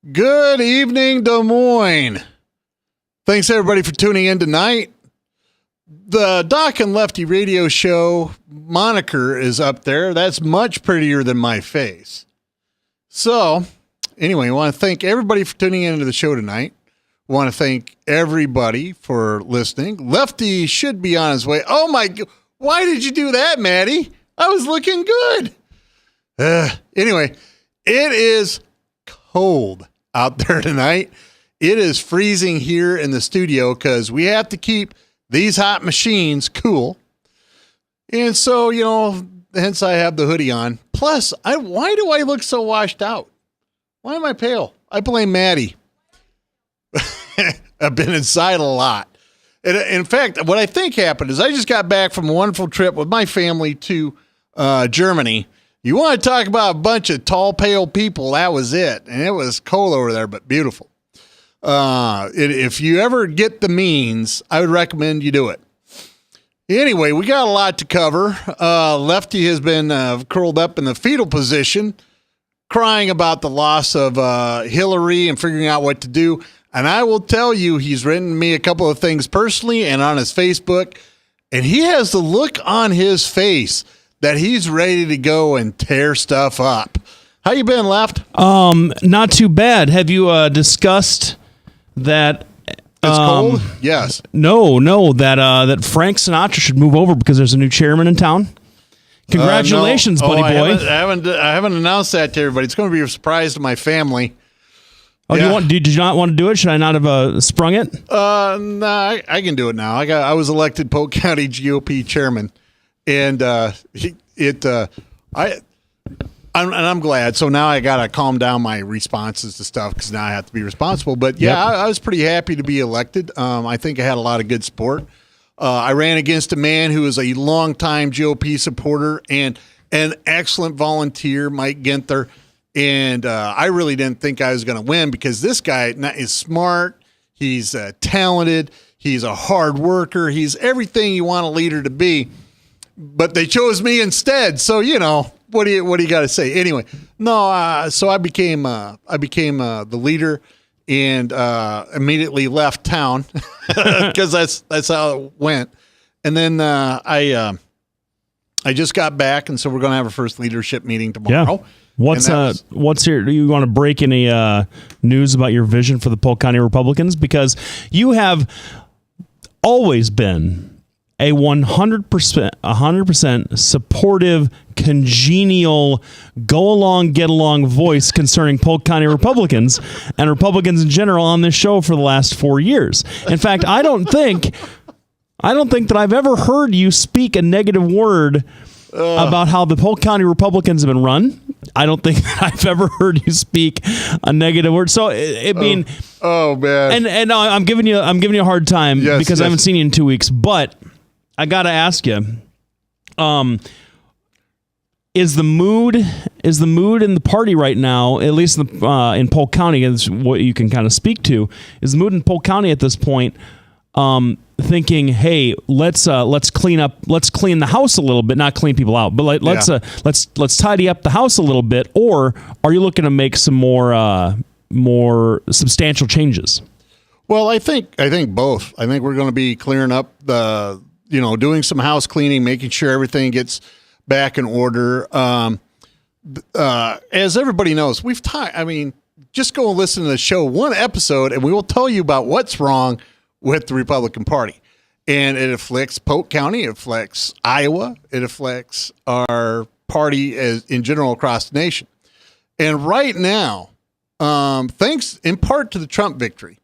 Good evening, Des Moines. Thanks, everybody, for tuning in tonight. The Doc and Lefty radio show moniker is up there. That's much prettier than my face. So, anyway, I want to thank everybody for tuning into the show tonight. I want to thank everybody for listening. Lefty should be on his way. Oh, my God. Why did you do that, Maddie? I was looking good. Anyway, it is cold out there tonight. It is freezing here in the studio because we have to keep these hot machines cool. And so, hence I have the hoodie on. Plus, why do I look so washed out? Why am I pale? I blame Maddie. I've been inside a lot. And in fact, what I think happened is I just got back from a wonderful trip with my family to Germany. You want to talk about a bunch of tall, pale people, that was it. And it was cold over there, but beautiful. If you ever get the means, I would recommend you do it. Anyway, we got a lot to cover. Lefty has been curled up in the fetal position, crying about the loss of Hillary and figuring out what to do. And I will tell you, he's written me a couple of things personally and on his Facebook, and he has the look on his face that he's ready to go and tear stuff up. How you been, Left? Not too bad. Have you discussed that? It's cold? Yes. No, that Frank Sinatra should move over because there's a new chairman in town. Congratulations, buddy boy. I haven't announced that to everybody. It's going to be a surprise to my family. Oh, yeah. Did you not want to do it? Should I not have sprung it? Nah, I can do it now. I was elected Polk County GOP chairman, and I'm glad. So now I got to calm down my responses to stuff because now I have to be responsible. But yeah, yep. I was pretty happy to be elected. I think I had a lot of good support. I ran against a man who is a longtime GOP supporter and an excellent volunteer, Mike Ginther. And I really didn't think I was going to win because this guy is smart. He's talented. He's a hard worker. He's everything you want a leader to be. But they chose me instead. So, what do you got to say? Anyway, no. So I became the leader and immediately left town because that's how it went. And then I just got back, and so we're going to have our first leadership meeting tomorrow. Yeah. What's here? Do you want to break any news about your vision for the Polk County Republicans? Because you have always been a 100% supportive, congenial, go along, get along voice concerning Polk County Republicans and Republicans in general on this show for the last 4 years. In fact, I don't think that I've ever heard you speak a negative word about how the Polk County Republicans have been run. I don't think that I've ever heard you speak a negative word. So man. And I'm giving you a hard time because I haven't seen you in 2 weeks. But I got to ask you, is the mood in the party right now, at least in Polk County, is what you can kind of speak to, is the mood in Polk County at this point thinking, hey, let's clean the house a little bit, not clean people out, but let's tidy up the house a little bit, or are you looking to make some more substantial changes? Well, I think both. I think we're going to be clearing up doing some house cleaning, making sure everything gets back in order. As everybody knows, just go and listen to the show one episode, and we will tell you about what's wrong with the Republican Party. And it afflicts Polk County, it afflicts Iowa, it afflicts our party in general across the nation. And right now, thanks in part to the Trump victory,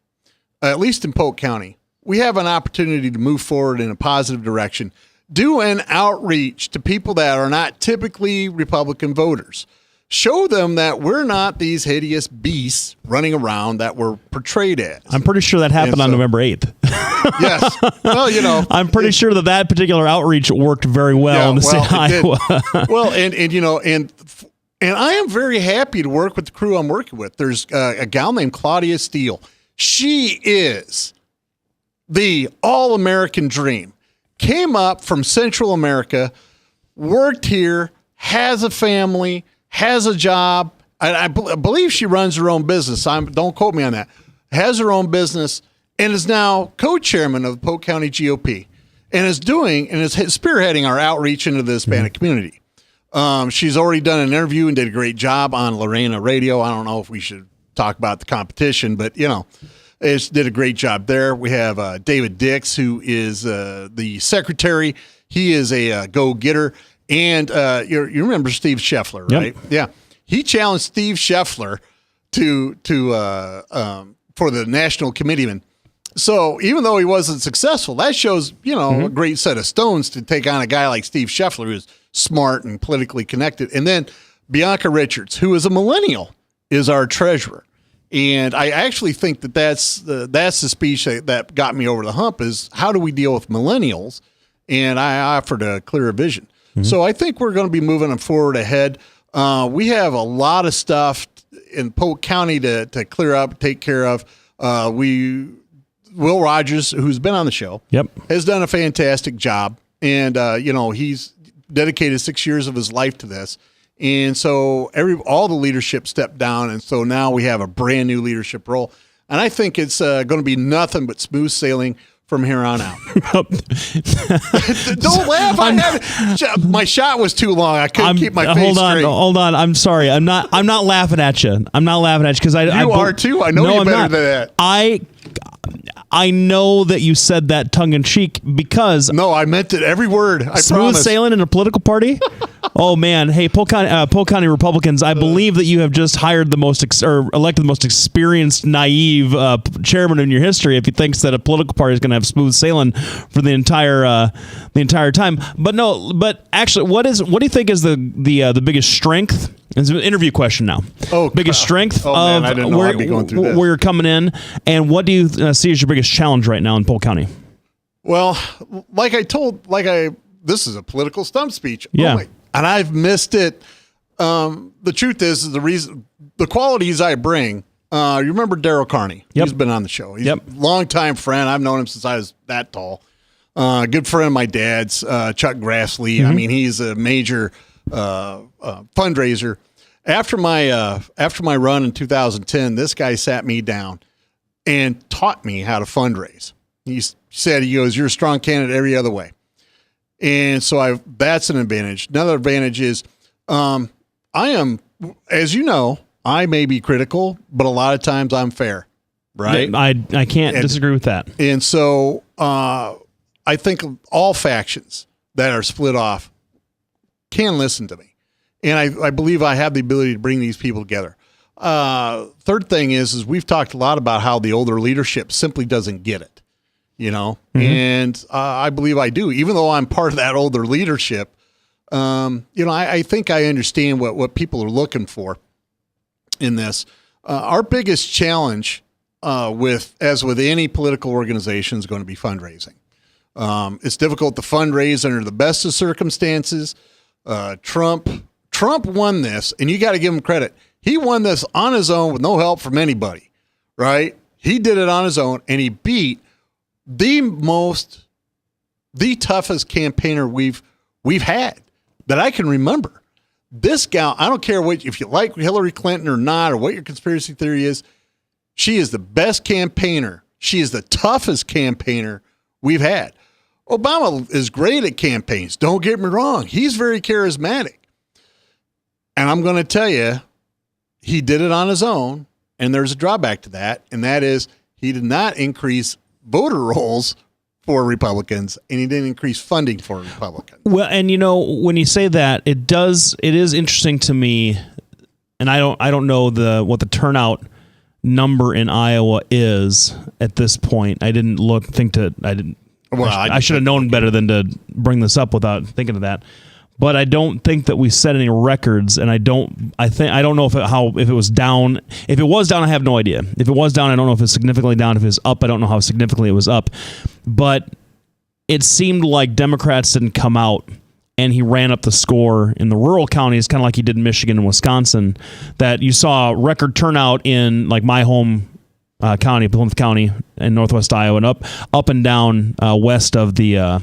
at least in Polk County, we have an opportunity to move forward in a positive direction, do an outreach to people that are not typically Republican voters. Show them that we're not these hideous beasts running around that we're portrayed as. I'm pretty sure that happened on November 8th. Yes. Well, I'm pretty sure that particular outreach worked very well in the state of Iowa. Well, and I am very happy to work with the crew I'm working with. There's a gal named Claudia Steele. She is the all-American dream. Came up from Central America, worked here, has a family, has a job, I believe she runs her own business. Don't quote me on that. Has her own business and is now co-chairman of the Polk County GOP and is spearheading our outreach into the Hispanic community. She's already done an interview and did a great job on Lorena Radio. I don't know if we should talk about the competition, but did a great job there. We have David Dix, who is the secretary. He is a go-getter. And you remember Steve Scheffler, right? Yep. Yeah. He challenged Steve Scheffler to for the national committeeman. So even though he wasn't successful, that shows, a great set of stones to take on a guy like Steve Scheffler, who's smart and politically connected. And then Bianca Richards, who is a millennial, is our treasurer. And I actually think that's the speech that got me over the hump is how do we deal with millennials? And I offered a clearer vision. So I think we're going to be moving them forward ahead. We have a lot of stuff in Polk County to clear up, take care of. Will Rogers, who's been on the show, has done a fantastic job. And, he's dedicated 6 years of his life to this. And so all the leadership stepped down. And so now we have a brand new leadership role. And I think it's going to be nothing but smooth sailing from here on out. Don't laugh. My shot was too long. I couldn't keep my face straight. Hold on. I'm sorry. I'm not laughing at you. I'm not laughing at you because you are too. I know you better than that. I know that you said that tongue in cheek because I meant it every word. I smooth promise. Sailing in a political party. Oh man, hey Polk County Republicans, I believe that you have just hired elected the most experienced, naive chairman in your history. If he thinks that a political party is going to have smooth sailing for the entire time, but actually, what do you think is the biggest strength? It's an interview question now. Biggest strength of man, I didn't know I'd be going through this. Where you're coming in, and what do you see as your biggest challenge right now in Polk County? Well, this is a political stump speech. Yeah. And I've missed it. The truth is the reason, the qualities I bring. You remember Darryl Carney? Yep. He's been on the show. He's a longtime friend. I've known him since I was that tall. Good friend of my dad's, Chuck Grassley. I mean, he's a major fundraiser. After my run in 2010, this guy sat me down and taught me how to fundraise. He said, "You're a strong candidate every other way." And so that's an advantage. Another advantage is I am, as you know, I may be critical, but a lot of times I'm fair, right? I can't disagree with that. And so I think all factions that are split off can listen to me. And I believe I have the ability to bring these people together. Third thing is we've talked a lot about how the older leadership simply doesn't get it. And I believe I do, even though I'm part of that older leadership. I think I understand what people are looking for in this. Our biggest challenge, with any political organization, is going to be fundraising. It's difficult to fundraise under the best of circumstances. Trump won this, and you got to give him credit. He won this on his own with no help from anybody, right? He did it on his own, and he beat the toughest campaigner we've had that I can remember. This gal, I don't care if you like Hillary Clinton or not, or what your conspiracy theory is, she is the best campaigner. She is the toughest campaigner we've had. Obama is great at campaigns. Don't get me wrong. He's very charismatic. And I'm going to tell you, he did it on his own, and there's a drawback to that, and that is he did not increase voter rolls for Republicans, and he didn't increase funding for Republicans. Well, and when you say that, it is interesting to me, and I don't know what the turnout number in Iowa is at this point. I didn't I should have known better than to bring this up without thinking of that. But I don't think that we set any records, and I don't know if it was down. If it was down, I have no idea. If it was down, I don't know if it's significantly down. If it's up, I don't know how significantly it was up. But it seemed like Democrats didn't come out, and he ran up the score in the rural counties, kind of like he did in Michigan and Wisconsin. That you saw record turnout in like my home county, Plymouth County, in northwest Iowa, and up and down west of the.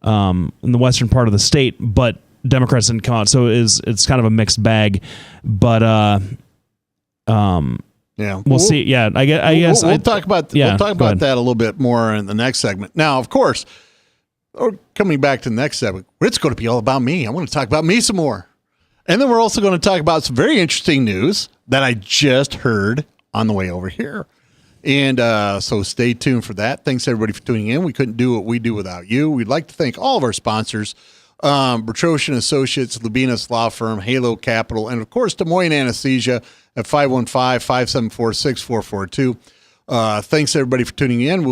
In the western part of the state, but Democrats didn't come out, so it's kind of a mixed bag. But yeah, we'll see. Yeah, I guess we'll talk about that a little bit more in the next segment. Now, of course, coming back to the next segment, it's going to be all about me. I want to talk about me some more, and then we're also going to talk about some very interesting news that I just heard on the way over here. And so stay tuned for that. Thanks, everybody, for tuning in. We couldn't do what we do without you. We'd like to thank all of our sponsors, Bertrosian Associates, Lubinas Law Firm, Halo Capital, and, of course, Des Moines Anesthesia at 515-574-6442. Thanks, everybody, for tuning in.